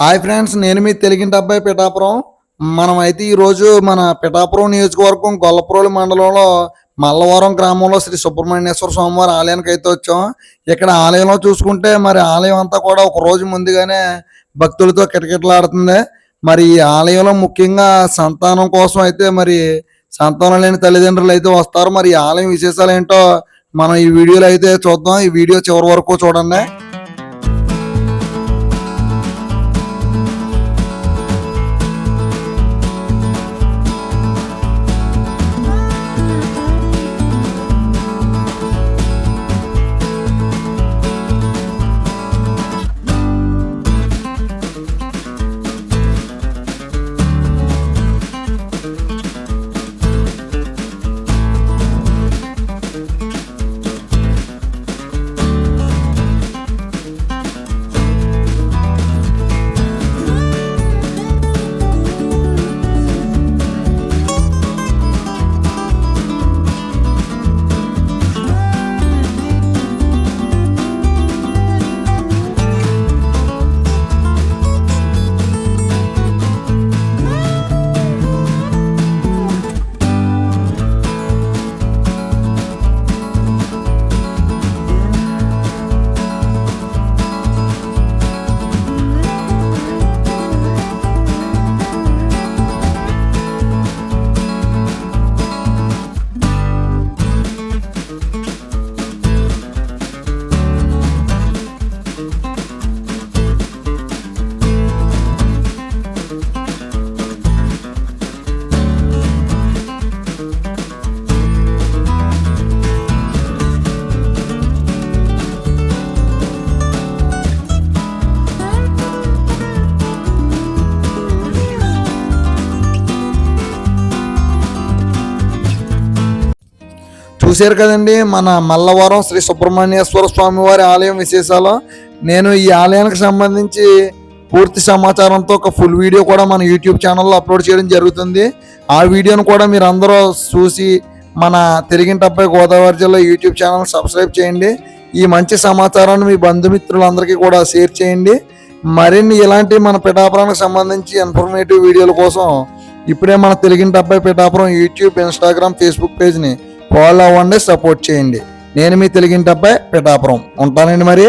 Hi friends, నేను మీ తెలుగింటి అబ్బాయి పిఠాపురం. మనమైతే ఈరోజు మన పిఠాపురం నియోజకవర్గం గొల్లప్రోలు మండలంలో మల్లవరం గ్రామంలో శ్రీ సుబ్రహ్మణ్యేశ్వర స్వామివారి ఆలయానికి అయితే వచ్చాం. ఇక్కడ ఆలయంలో చూసుకుంటే మరి ఆలయం అంతా కూడా ఒక రోజు ముందుగానే భక్తులతో కిటకిటలాడుతుంది. మరి ఈ ఆలయంలో ముఖ్యంగా సంతానం కోసం అయితే మరి సంతానం లేని తల్లిదండ్రులు అయితే వస్తారు. మరి ఈ ఆలయం విశేషాలు ఏంటో మనం ఈ వీడియోలో అయితే చూద్దాం. ఈ వీడియో చివరి వరకు చూడండి. చూశారు కదండి, మన మల్లవరం శ్రీ సుబ్రహ్మణ్యేశ్వర స్వామి వారి ఆలయం విశేషాలు. నేను ఈ ఆలయానికి సంబంధించి పూర్తి సమాచారంతో ఒక ఫుల్ వీడియో కూడా మన యూట్యూబ్ ఛానల్లో అప్లోడ్ చేయడం జరుగుతుంది. ఆ వీడియోను కూడా మీరు అందరూ చూసి మన తెలుగింటి అబ్బాయి గోదావరి జిల్లా యూట్యూబ్ ఛానల్ సబ్స్క్రైబ్ చేయండి. ఈ మంచి సమాచారాన్ని మీ బంధుమిత్రులందరికీ కూడా షేర్ చేయండి. మరిన్ని ఇలాంటి మన పిఠాపురానికి సంబంధించి ఇన్ఫర్మేటివ్ వీడియోల కోసం ఇప్పుడే మన తెలుగింటి అబ్బాయి పిఠాపురం యూట్యూబ్, ఇన్స్టాగ్రామ్, ఫేస్బుక్ పేజ్ని ఫాలో అవ్వండి, సపోర్ట్ చేయండి. నేను మీ తెలుగింటి అబ్బాయి పిఠాపురం. ఉంటానండి మరి.